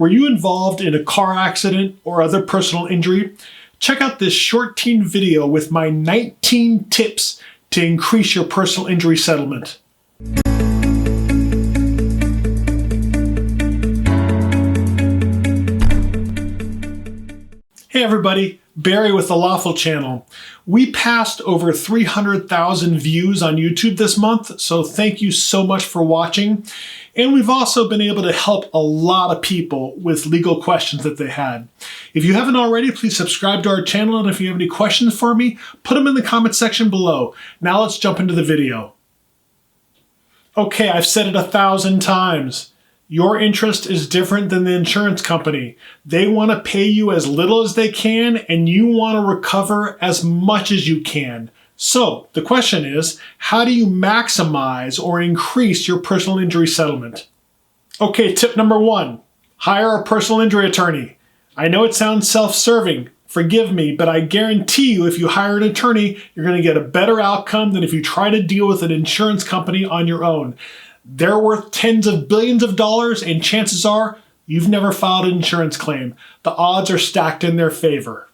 Were you involved in a car accident or other personal injury? Check out this short teen video with my 19 tips to increase your personal injury settlement. Hey everybody, Barry with the Lawful Channel. We passed over 300,000 views on YouTube this month, so thank you so much for watching. And we've also been able to help a lot of people with legal questions that they had. If you haven't already, please subscribe to our channel, and if you have any questions for me, put them in the comment section below. Now let's jump into the video. Okay, I've said it 1,000 times. Your interest is different than the insurance company. They want to pay you as little as they can, and you want to recover as much as you can. So the question is, how do you maximize or increase your personal injury settlement? Okay, tip number 1, hire a personal injury attorney. I know it sounds self-serving. Forgive me, but I guarantee you if you hire an attorney, you're going to get a better outcome than if you try to deal with an insurance company on your own. They're worth tens of billions of dollars, and chances are you've never filed an insurance claim. The odds are stacked in their favor.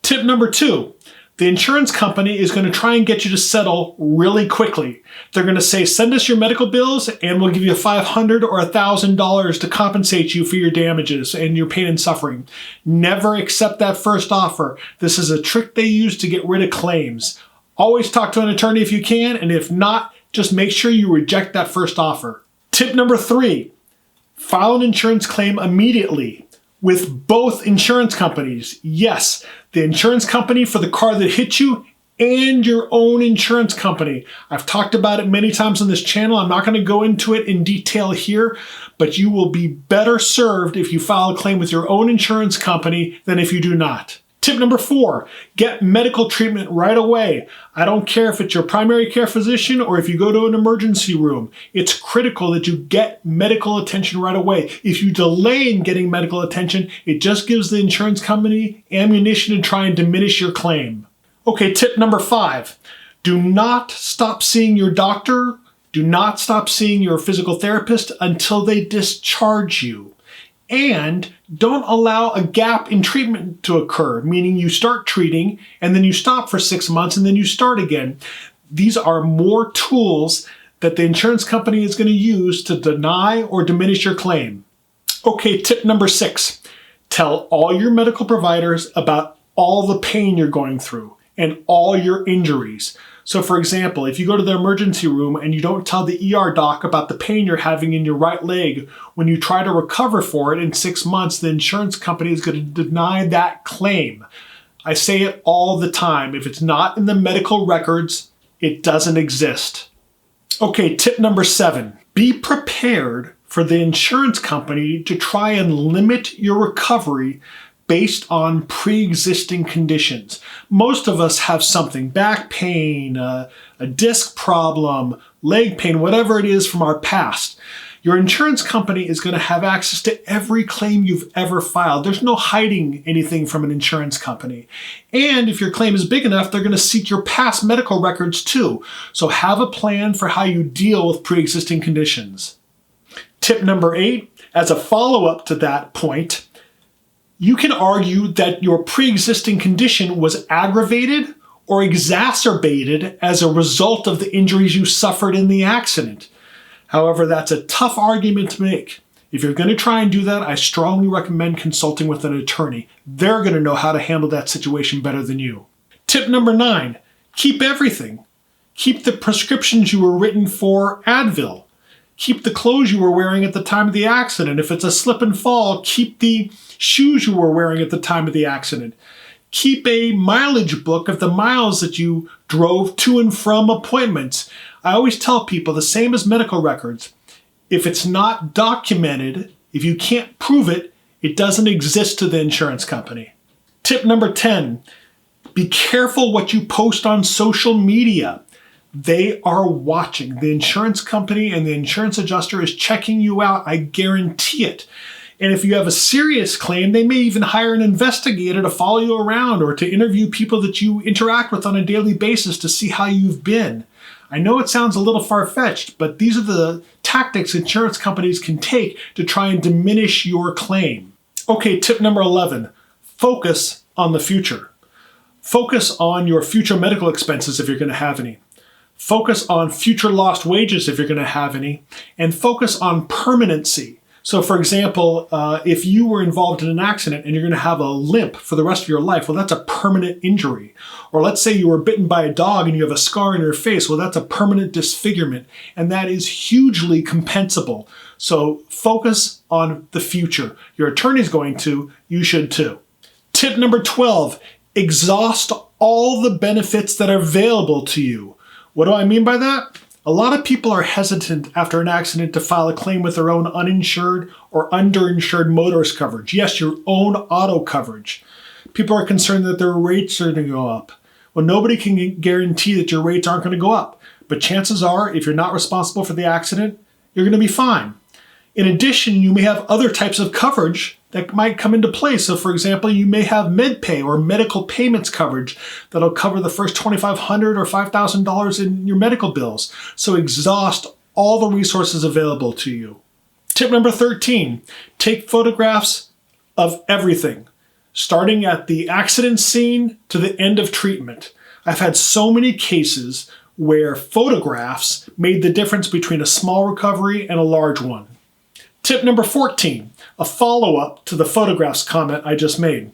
Tip number 2, the insurance company is going to try and get you to settle really quickly. They're going to say, send us your medical bills and we'll give you $500 or $1,000 to compensate you for your damages and your pain and suffering. Never accept that first offer. This is a trick they use to get rid of claims. Always talk to an attorney if you can, and if not, just make sure you reject that first offer. Tip number 3, file an insurance claim immediately with both insurance companies. Yes, the insurance company for the car that hit you and your own insurance company. I've talked about it many times on this channel. I'm not going to go into it in detail here, but you will be better served if you file a claim with your own insurance company than if you do not. Tip number 4, get medical treatment right away. I don't care if it's your primary care physician or if you go to an emergency room. It's critical that you get medical attention right away. If you delay in getting medical attention, it just gives the insurance company ammunition to try and diminish your claim. Okay, tip number 5, do not stop seeing your doctor. Do not stop seeing your physical therapist until they discharge you. And don't allow a gap in treatment to occur, meaning you start treating and then you stop for 6 months and then you start again. These are more tools that the insurance company is going to use to deny or diminish your claim. Okay, tip number 6, tell all your medical providers about all the pain you're going through and all your injuries. So for example, if you go to the emergency room and you don't tell the ER doc about the pain you're having in your right leg, when you try to recover for it in 6 months, the insurance company is going to deny that claim. I say it all the time. If it's not in the medical records, it doesn't exist. Okay, tip number 7, be prepared for the insurance company to try and limit your recovery based on pre-existing conditions. Most of us have something, back pain, a disc problem, leg pain, whatever it is from our past. Your insurance company is going to have access to every claim you've ever filed. There's no hiding anything from an insurance company. And if your claim is big enough, they're going to seek your past medical records too. So have a plan for how you deal with pre-existing conditions. Tip number 8, as a follow-up to that point, you can argue that your pre-existing condition was aggravated or exacerbated as a result of the injuries you suffered in the accident. However, that's a tough argument to make. If you're going to try and do that, I strongly recommend consulting with an attorney. They're going to know how to handle that situation better than you. Tip number 9, keep everything. Keep the prescriptions you were written for Advil. Keep the clothes you were wearing at the time of the accident. If it's a slip and fall, keep the shoes you were wearing at the time of the accident. Keep a mileage book of the miles that you drove to and from appointments. I always tell people the same as medical records. If it's not documented, if you can't prove it, it doesn't exist to the insurance company. Tip number 10, be careful what you post on social media. They are watching. The insurance company and the insurance adjuster is checking you out. I guarantee it. And if you have a serious claim, they may even hire an investigator to follow you around or to interview people that you interact with on a daily basis to see how you've been. I know it sounds a little far-fetched, but these are the tactics insurance companies can take to try and diminish your claim. Okay, tip number 11, focus on the future. Focus on your future medical expenses if you're going to have any. Focus on future lost wages if you're going to have any, and focus on permanency. So for example, if you were involved in an accident and you're going to have a limp for the rest of your life, well, that's a permanent injury. Or let's say you were bitten by a dog and you have a scar on your face, well, that's a permanent disfigurement, and that is hugely compensable. So focus on the future. Your attorney's going to, you should too. Tip number 12, exhaust all the benefits that are available to you. What do I mean by that? A lot of people are hesitant after an accident to file a claim with their own uninsured or underinsured motorist coverage. Yes, your own auto coverage. People are concerned that their rates are going to go up. Well, nobody can guarantee that your rates aren't going to go up. But chances are, if you're not responsible for the accident, you're going to be fine. In addition, you may have other types of coverage that might come into play. So for example, you may have MedPay or medical payments coverage that'll cover the first $2,500 or $5,000 in your medical bills. So exhaust all the resources available to you. Tip number 13, take photographs of everything, starting at the accident scene to the end of treatment. I've had so many cases where photographs made the difference between a small recovery and a large one. Tip number 14, a follow-up to the photographs comment I just made.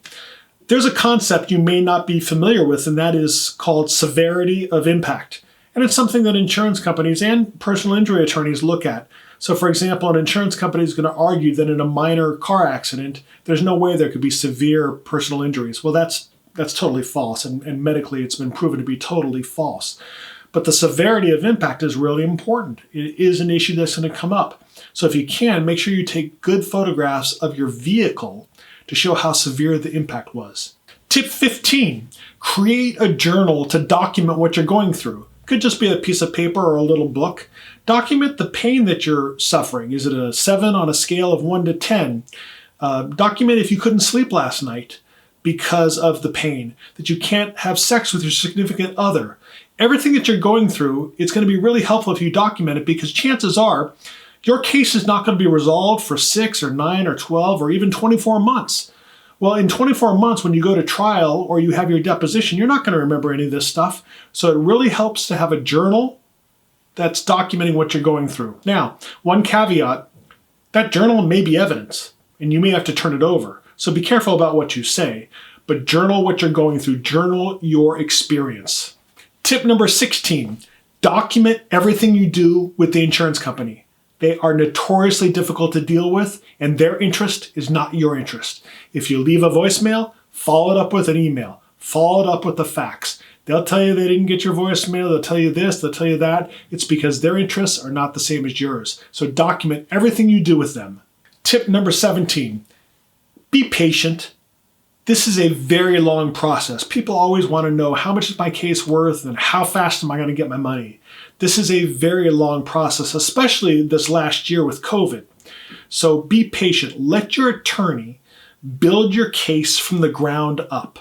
There's a concept you may not be familiar with, and that is called severity of impact. And it's something that insurance companies and personal injury attorneys look at. So for example, an insurance company is going to argue that in a minor car accident, there's no way there could be severe personal injuries. Well, that's totally false, and medically it's been proven to be totally false. But the severity of impact is really important. It is an issue that's going to come up. So if you can, make sure you take good photographs of your vehicle to show how severe the impact was. Tip 15, create a journal to document what you're going through. Could just be a piece of paper or a little book. Document the pain that you're suffering. Is it a 7 on a scale of 1 to 10? Document if you couldn't sleep last night because of the pain, that you can't have sex with your significant other. Everything that you're going through, it's going to be really helpful if you document it, because chances are your case is not going to be resolved for 6 or 9 or 12 or even 24 months. Well, in 24 months, when you go to trial or you have your deposition, you're not going to remember any of this stuff. So it really helps to have a journal that's documenting what you're going through. Now, one caveat, that journal may be evidence and you may have to turn it over. So be careful about what you say, but journal what you're going through. Journal your experience. Tip number 16, document everything you do with the insurance company. They are notoriously difficult to deal with, and their interest is not your interest. If you leave a voicemail, follow it up with an email. Follow it up with a fax. They'll tell you they didn't get your voicemail. They'll tell you this. They'll tell you that. It's because their interests are not the same as yours. So document everything you do with them. Tip number 17, be patient. This is a very long process. People always want to know, how much is my case worth and how fast am I going to get my money? This is a very long process, especially this last year with COVID. So be patient. Let your attorney build your case from the ground up.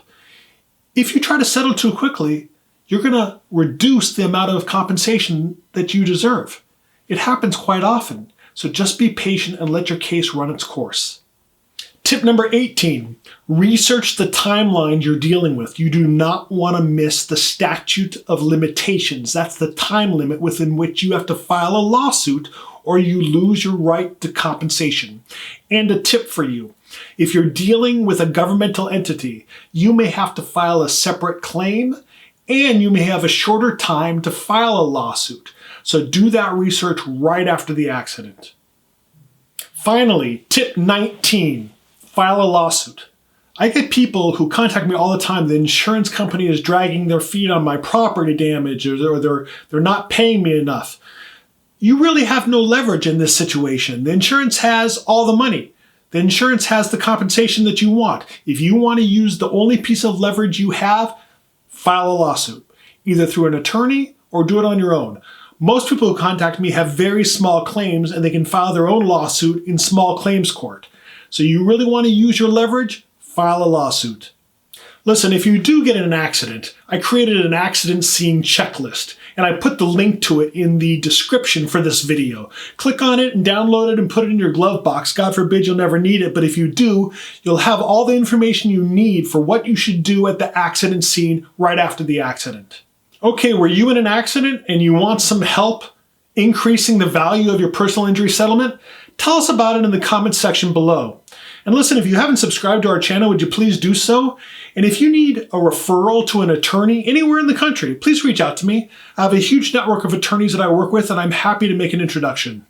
If you try to settle too quickly, you're going to reduce the amount of compensation that you deserve. It happens quite often. So just be patient and let your case run its course. Tip number 18, research the timeline you're dealing with. You do not want to miss the statute of limitations. That's the time limit within which you have to file a lawsuit or you lose your right to compensation. And a tip for you, if you're dealing with a governmental entity, you may have to file a separate claim and you may have a shorter time to file a lawsuit. So do that research right after the accident. Finally, tip 19. File a lawsuit. I get people who contact me all the time. The insurance company is dragging their feet on my property damage, or they're not paying me enough. You really have no leverage in this situation. The insurance has all the money. The insurance has the compensation that you want. If you want to use the only piece of leverage you have, file a lawsuit, either through an attorney or do it on your own. Most people who contact me have very small claims and they can file their own lawsuit in small claims court. So you really want to use your leverage? File a lawsuit. Listen, if you do get in an accident, I created an accident scene checklist, and I put the link to it in the description for this video. Click on it and download it and put it in your glove box. God forbid you'll never need it, but if you do, you'll have all the information you need for what you should do at the accident scene right after the accident. Okay, were you in an accident and you want some help increasing the value of your personal injury settlement? Tell us about it in the comments section below. And listen, if you haven't subscribed to our channel, would you please do so? And if you need a referral to an attorney anywhere in the country, please reach out to me. I have a huge network of attorneys that I work with, and I'm happy to make an introduction.